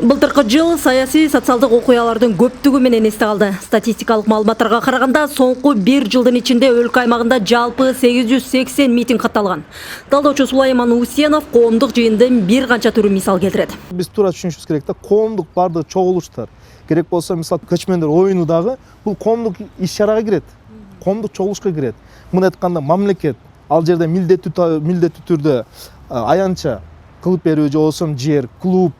Былтыркы жыл саясий социалдык окуялардын көптүгү менен эсте калды. Статистикалык маалыматтарга караганда, соңку 1 жылдын ичинде өлкө аймагында жалпы 880 митинг катталган. Талдоочу Сулайман Усенов коомдук жыйындын бир канча түрүн мисал келтирет. Биз туура түшүнүшүбүз керек да, коомдук бардык чогулуштар. Керек болсо, мисалы, көчмөндөр оюну дагы бул коомдук иш-чарага кирет. Коомдук чогулушка кирет. Муну айтканда, мамлекет ал жерде милдеттүү түрдө аянча кылып берүү, же болбосо жер, клуб,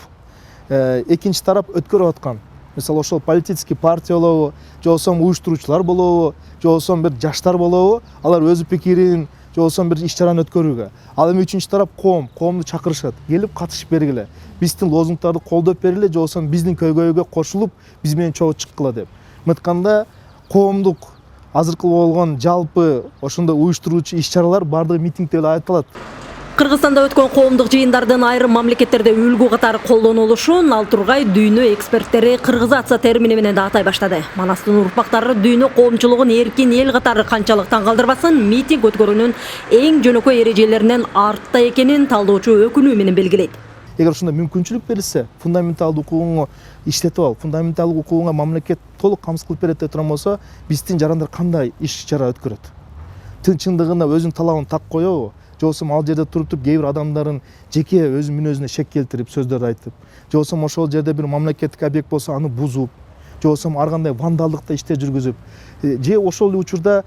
экинчи тарап өткөрүп аткан. Мисалы, ошол политический партия болобу, же болбосо уюштуруучулар болобу, же болбосо бир жаштар болобу, алар өз пикирин, же болбосо бир иш-чараны өткөрүүгө. Ал эми үчүнчү тарап коомду чакырышат. Келип катышып бергиле. Биздин лозунгдарды колдоп бергиле, же болбосо биздин көйгөйгө кошулуп, биз менен чогуу чыккыла деп. Мытканда коомдук азыркы болгон жалпы ошондой уюштуруучу иш-чаралар бардыгы митинг деп айтылат. Кыргызстанда өткөн коомдук жыйындардын айрым мамлекеттерде үлгү катары колдонулушун ал тургай дүйнө эксперттери кыргызация термини менен да атай баштады. Манастын урпактары дүйнө коомчулугун эркин эл катары канчалык таң калтырбасын, митинг өткөрүүнүн эң жөнөкөй эрежелеринен артта экенин талдоочу өкүнүү менен белгилейт. Эгер ушундай мүмкүнчүлүк берилсе, фундаменталдуу укугуңду иштетип ал, фундаменталдуу укугуңа мамлекет толук камсыз кылып берет деп турган болсо, биздин жарандар кандай иш-чара өткөрөт? Чындыгында өзүнүн талабын так коёбу? Же болбосо ал жерде туруп кээ бир адамдардын жеке өз мүнөзүнө шек келтирип, сөздөрдү айтып, же болбосо ошол жерде бир мамлекеттик объект болсо аны бузуп, же болбосо ар кандай вандалдыкта иштер жүргүзүп, же ошол эле учурда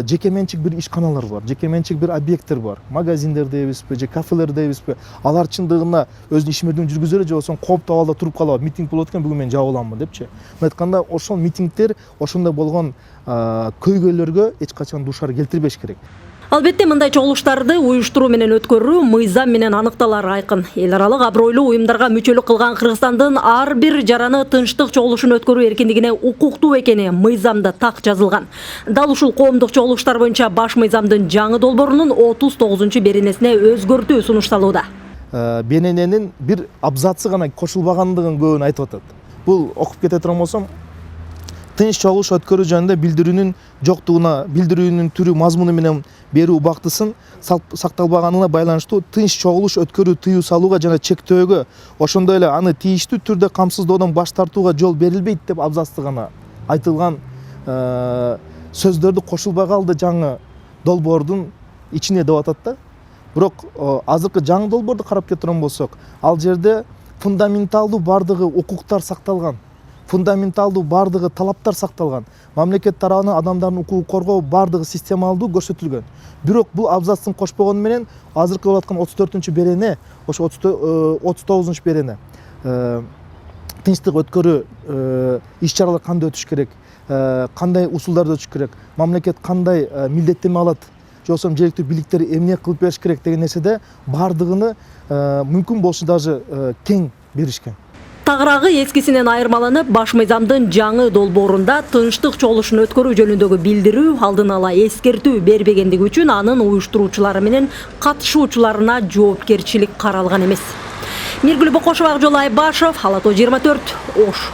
жеке менчик бир ишканалар бар, жеке менчик бир объекттер бар, магазиндер дейбизби, же кафелер дейбизби, алар чындыгында өзүнүн ишмердигин жүргүзө эле, же болбосо кооптуу абалда туруп калып, митинг болуп аткан, бүгүн мен жабып аламмын депчи. Мына айтканда, ошол митингдер ошондой болгон көйгөйлөргө эч качан дуушар келтирбеш керек. Албетте, мындай чогулуштарды уюштуруу менен өткөрүү мыйзам менен аныкталары айкын. Эл аралык абройлуу уюмдарга мүчөлүк кылган Кыргызстандын ар бир жараны тынчтык чогулушун өткөрүү эркиндигине укуктуу экени мыйзамда так жазылган. Дал ушул коомдук чогулуштар боюнча баш мыйзамдын жаңы долбоорунун 39 беренесине өзгөртүү сунушталууда. Берененин бир абзацы гана кошулбагандыгын көбүн айтып атат. Бул окуп кете турган болсом, тынч чогулуш өткөрүү жөнүндө билдирүүнүн жоктугуна, билдирүүнүн түрү, мазмуну менен берүү убактысын сакталбаганына байланыштуу тынч чогулуш өткөрүү тыюу салууга жана чектөөгө, ошондой эле аны тийиштүү түрдө камсыздоодон баш тартууга жол берилбейт деп абзацты гана айтылган сөздөрдү кошулбай калды жаңы долбоордун ичине деп атат да. Бирок азыркы жаңы долбоорду карап кете турган болсок, ал жерде фундаменталдуу бардыгы укуктар сакталган. Фундаменталдуу бардыгы талаптар сакталган. Мамлекет тарабынан адамдардын укугун коргоо бардыгы системалдуу көрсөтүлгөн. Бирок бул абзацтын кошпогону менен азыркы болуп аткан 34-чү берене, ошо 39-чу берене тынчтык өткөрүү иш-чаралар кандай өтүш керек, кандай усулдарды өтүш керек, мамлекет кандай милдеттенме алат, же болбосо жергиликтүү бийликтер эмне кылып бериш керек деген нерседе бардыгыны мүмкүн болсо даже кең беришкен. Тагыраагы эскисинен айырмаланып, баш мыйзамдын жаңы долбоорунда тынчтык чогулушун өткөрүү жөнүндөгү билдирүү алдын ала эскертүү бербегендиги үчүн анын уюштуруучулары менен катышуучуларына жоопкерчилик каралган эмес. Миргүл Бокошова, Ала-Тоо, Ала-Тоо 24, Ош.